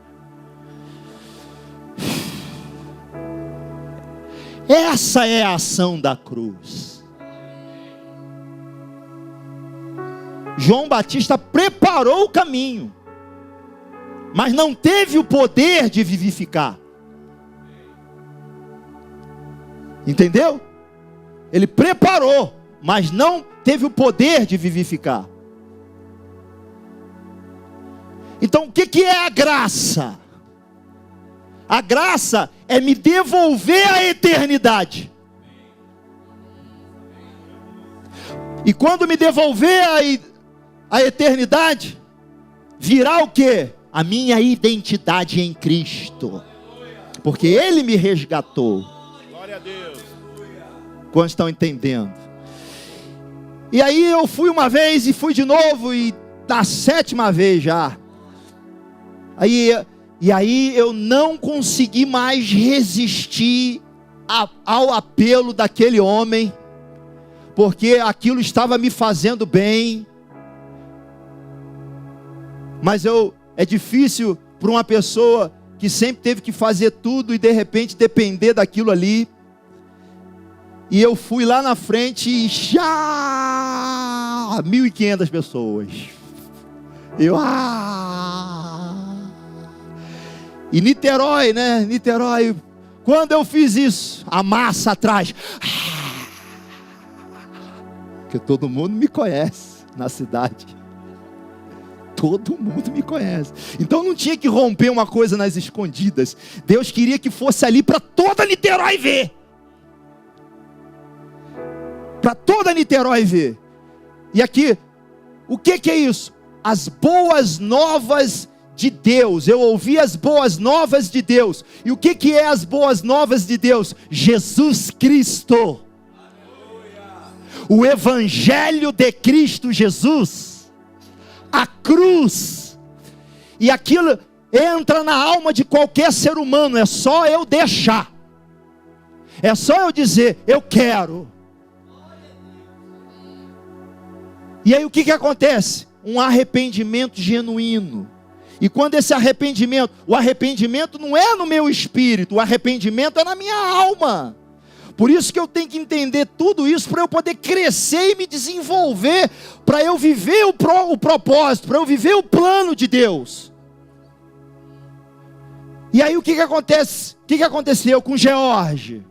Essa é a ação da cruz. João Batista preparou o caminho, mas não teve o poder de vivificar. Entendeu? Ele preparou, mas não teve o poder de vivificar. Então o que é a graça? A graça é me devolver a eternidade. E quando me devolver a eternidade, virá o quê? A minha identidade em Cristo. Porque Ele me resgatou. Glória a Deus. Quantos estão entendendo? E aí eu fui uma vez e fui de novo, e da 7ª vez já. E aí eu não consegui mais resistir ao apelo daquele homem, porque aquilo estava me fazendo bem. Mas é difícil para uma pessoa que sempre teve que fazer tudo e de repente depender daquilo ali. E eu fui lá na frente e já 1.500 pessoas. E Niterói, né? Niterói. Quando eu fiz isso, a massa atrás. Porque todo mundo me conhece na cidade. Todo mundo me conhece. Então não tinha que romper uma coisa nas escondidas. Deus queria que fosse ali para toda Niterói ver. Para toda Niterói ver. E aqui, o que é isso? As boas novas de Deus. Eu ouvi as boas novas de Deus. E o que é as boas novas de Deus? Jesus Cristo. O Evangelho de Cristo Jesus. A cruz. E aquilo entra na alma de qualquer ser humano. É só eu deixar. É só eu dizer, eu quero. E aí o que acontece? Um arrependimento genuíno. E quando esse arrependimento, o arrependimento não é no meu espírito, o arrependimento é na minha alma. Por isso que eu tenho que entender tudo isso, para eu poder crescer e me desenvolver, para eu viver o propósito, para eu viver o plano de Deus. E aí o que acontece? O que aconteceu com George?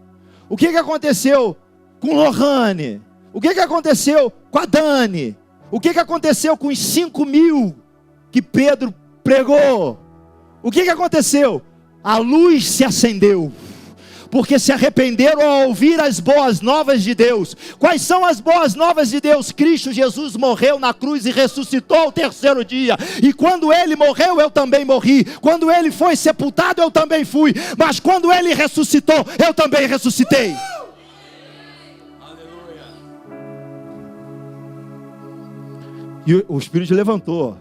O que aconteceu com Lohane? O que aconteceu com a Dani? O que aconteceu com os 5.000 que Pedro pregou? O que aconteceu? A luz se acendeu, porque se arrependeram ao ouvir as boas novas de Deus. Quais são as boas novas de Deus? Cristo Jesus morreu na cruz e ressuscitou ao 3º dia. E quando Ele morreu, eu também morri. Quando Ele foi sepultado, eu também fui. Mas quando Ele ressuscitou, eu também ressuscitei. E o Espírito levantou.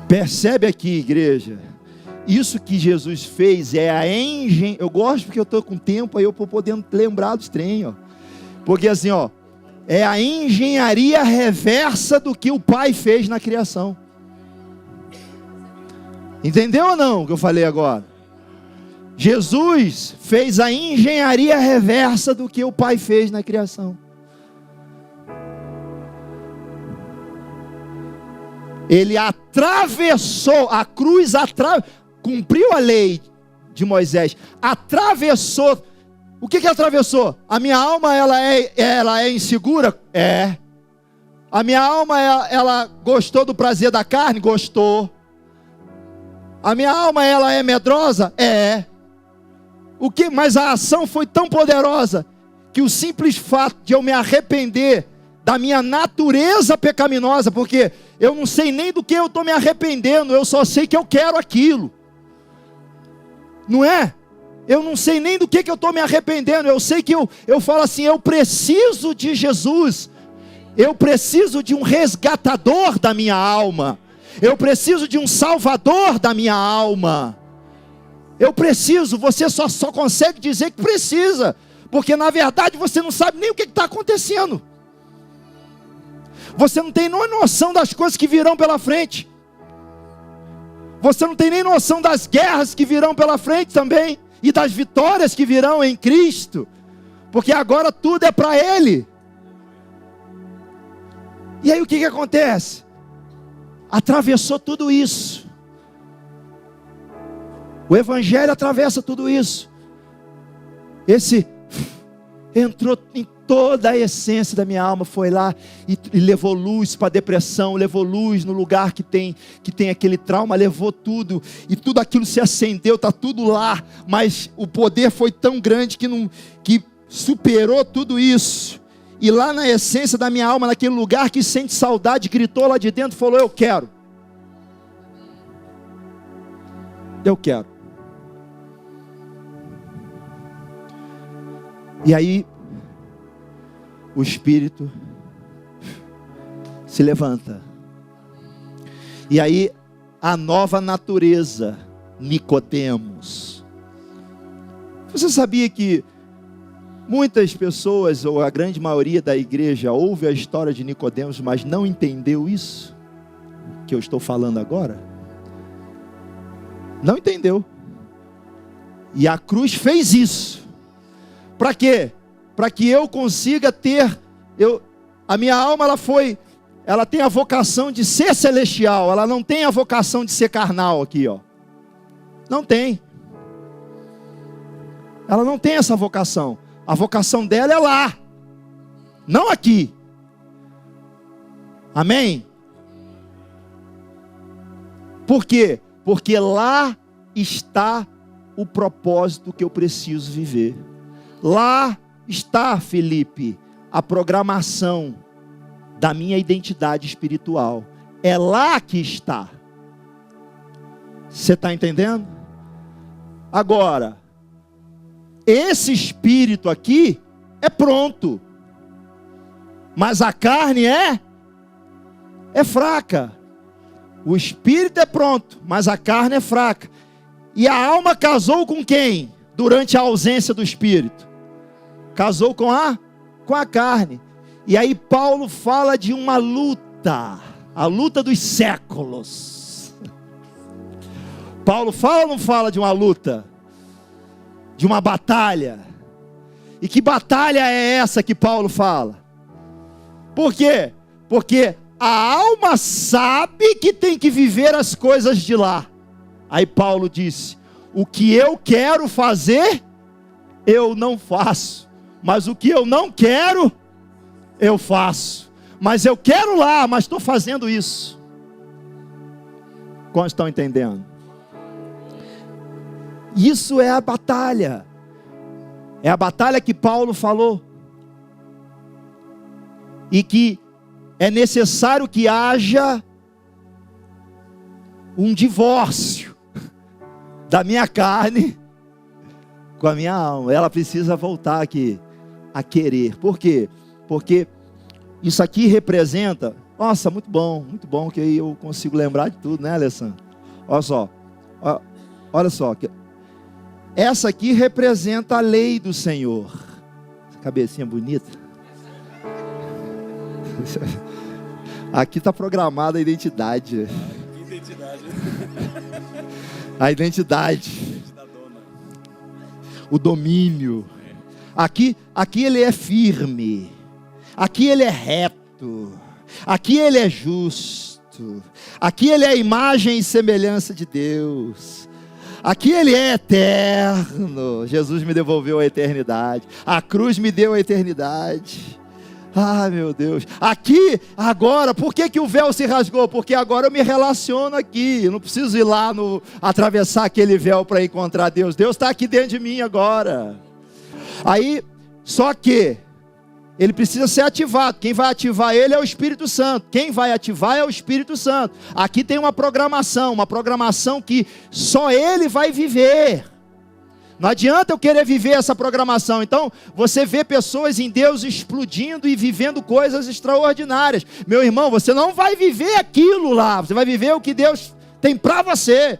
Percebe aqui, igreja, isso que Jesus fez é a engenharia. Eu gosto porque eu estou com tempo, aí eu estou podendo lembrar dos trem, ó. Porque assim, ó, é a engenharia reversa do que o Pai fez na criação. Entendeu ou não o que eu falei agora? Jesus fez a engenharia reversa do que o Pai fez na criação. Ele atravessou a cruz, cumpriu a lei de Moisés, atravessou. O que atravessou? A minha alma, ela é insegura? É. A minha alma, ela gostou do prazer da carne? Gostou. A minha alma, ela é medrosa? É. Mas a ação foi tão poderosa, que o simples fato de eu me arrepender da minha natureza pecaminosa, porque eu não sei nem do que eu estou me arrependendo, eu só sei que eu quero aquilo. Não é? Eu não sei nem do que eu estou me arrependendo, eu sei que eu falo assim, eu preciso de Jesus, eu preciso de um resgatador da minha alma, eu preciso de um salvador da minha alma, eu preciso. Você só consegue dizer que precisa, porque na verdade você não sabe nem o que está acontecendo, você não tem nem noção das coisas que virão pela frente, você não tem nem noção das guerras que virão pela frente também, e das vitórias que virão em Cristo, porque agora tudo é para Ele. E aí o que acontece? Atravessou tudo isso, o Evangelho atravessa tudo isso, entrou em toda a essência da minha alma, foi lá e levou luz para a depressão, levou luz no lugar que tem aquele trauma, levou tudo, e tudo aquilo se acendeu, está tudo lá, mas o poder foi tão grande que superou tudo isso, e lá na essência da minha alma, naquele lugar que sente saudade, gritou lá de dentro, falou, eu quero. E aí, o Espírito se levanta, e aí a nova natureza, Nicodemos. Você sabia que muitas pessoas, ou a grande maioria da igreja, ouve a história de Nicodemos, mas não entendeu isso que eu estou falando agora? Não entendeu. E a cruz fez isso. Para quê? Para que eu consiga ter, a minha alma ela tem a vocação de ser celestial, ela não tem a vocação de ser carnal aqui, ó. Não tem. Ela não tem essa vocação. A vocação dela é lá, não aqui. Amém? Por quê? Porque lá está o propósito que eu preciso viver. Lá está, Felipe, a programação da minha identidade espiritual. É lá que está. Você está entendendo? Agora, esse espírito aqui é pronto, mas a carne é fraca. O espírito é pronto, mas a carne é fraca. E a alma casou com quem? Durante a ausência do espírito? Casou com a carne. E aí Paulo fala de uma luta, a luta dos séculos. Paulo fala ou não fala de uma luta? De uma batalha? E que batalha é essa que Paulo fala? Por quê? Porque a alma sabe que tem que viver as coisas de lá. Aí Paulo disse, o que eu quero fazer, eu não faço. Mas o que eu não quero, eu faço. Mas eu quero lá, mas estou fazendo isso. Quantos estão entendendo? Isso é a batalha. É a batalha que Paulo falou. E que é necessário que haja um divórcio da minha carne com a minha alma. Ela precisa voltar aqui a querer. Por quê? Porque isso aqui representa... Nossa, muito bom que aí eu consigo lembrar de tudo, né, Alessandro? Olha só. Essa aqui representa a lei do Senhor. Essa cabecinha bonita. Aqui está programada a identidade. A identidade. O domínio. Aqui ele é firme. Aqui ele é reto. Aqui ele é justo. Aqui ele é a imagem e semelhança de Deus. Aqui ele é eterno. Jesus me devolveu a eternidade. A cruz me deu a eternidade. Ah, meu Deus. Aqui, agora, por que o véu se rasgou? Porque agora eu me relaciono aqui. Eu não preciso ir lá, atravessar aquele véu para encontrar Deus. Deus está aqui dentro de mim agora. Aí, só que ele precisa ser ativado. Quem vai ativar ele é o Espírito Santo. Quem vai ativar é o Espírito Santo. Aqui tem uma programação que só ele vai viver. Não adianta eu querer viver essa programação. Então, você vê pessoas em Deus explodindo e vivendo coisas extraordinárias. Meu irmão, você não vai viver aquilo lá. Você vai viver o que Deus tem para você.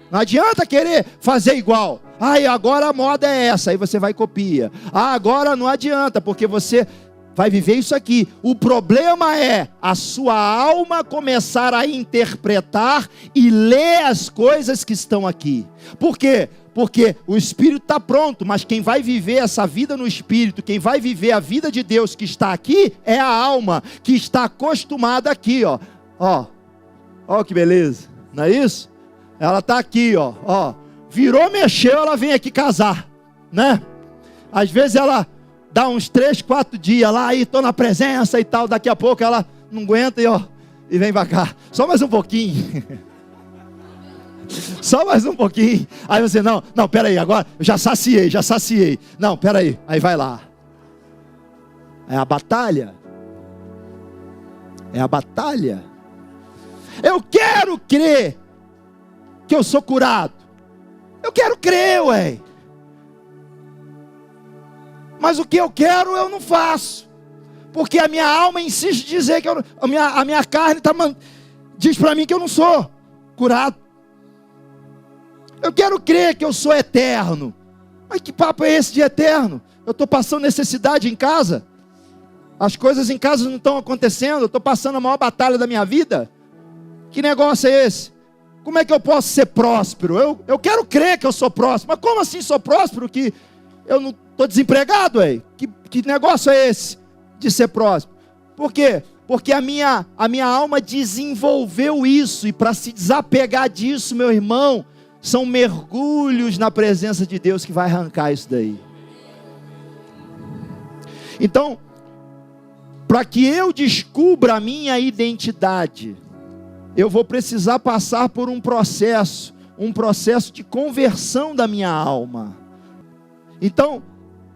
Não adianta querer fazer igual. E agora a moda é essa. Aí você vai e copia. Agora não adianta, porque você vai viver isso aqui. O problema é a sua alma começar a interpretar e ler as coisas que estão aqui. Por quê? Porque o Espírito está pronto, mas quem vai viver essa vida no Espírito, quem vai viver a vida de Deus que está aqui, é a alma, que está acostumada aqui, ó. Ó que beleza, não é isso? Ela está aqui, ó. Virou, mexeu, ela vem aqui casar, né? Às vezes ela dá uns 3, 4 dias lá, aí estou na presença e tal, daqui a pouco ela não aguenta e vem para cá. Só mais um pouquinho. Só mais um pouquinho. Aí você, não, peraí, agora eu já saciei. Não, peraí, aí vai lá. É a batalha. Eu quero crer que eu sou curado. Eu quero crer, ué. Mas o que eu quero eu não faço. Porque a minha alma insiste em dizer que a minha carne diz para mim que eu não sou curado. Eu quero crer que eu sou eterno. Mas que papo é esse de eterno? Eu estou passando necessidade em casa. As coisas em casa não estão acontecendo. Eu estou passando a maior batalha da minha vida. Que negócio é esse? Como é que eu posso ser próspero? Eu quero crer que eu sou próspero. Mas como assim sou próspero? Que eu não estou desempregado, ué? Que negócio é esse de ser próspero? Por quê? Porque a minha alma desenvolveu isso. E para se desapegar disso, meu irmão, são mergulhos na presença de Deus que vai arrancar isso daí. Então, para que eu descubra a minha identidade, eu vou precisar passar por um processo de conversão da minha alma. Então,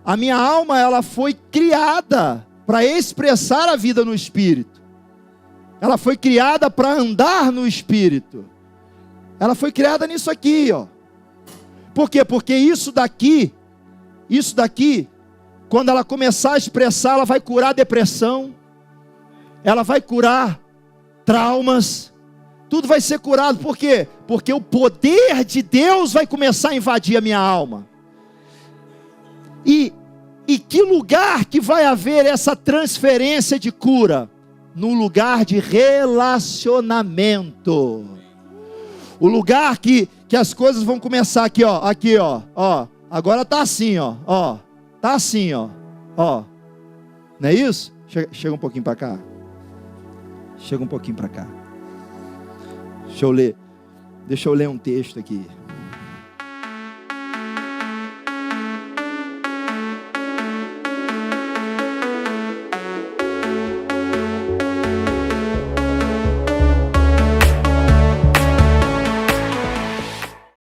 a minha alma, ela foi criada para expressar a vida no Espírito. Ela foi criada para andar no Espírito. Ela foi criada nisso aqui, ó. Por quê? Porque isso daqui, quando ela começar a expressar, ela vai curar depressão, ela vai curar traumas, tudo vai ser curado. Por quê? Porque o poder de Deus vai começar a invadir a minha alma. E que lugar que vai haver essa transferência de cura? No lugar de relacionamento. O lugar que as coisas vão começar aqui, ó. Agora tá assim, ó. Tá assim, ó. Não é isso? Chega um pouquinho para cá. Deixa eu ler um texto aqui.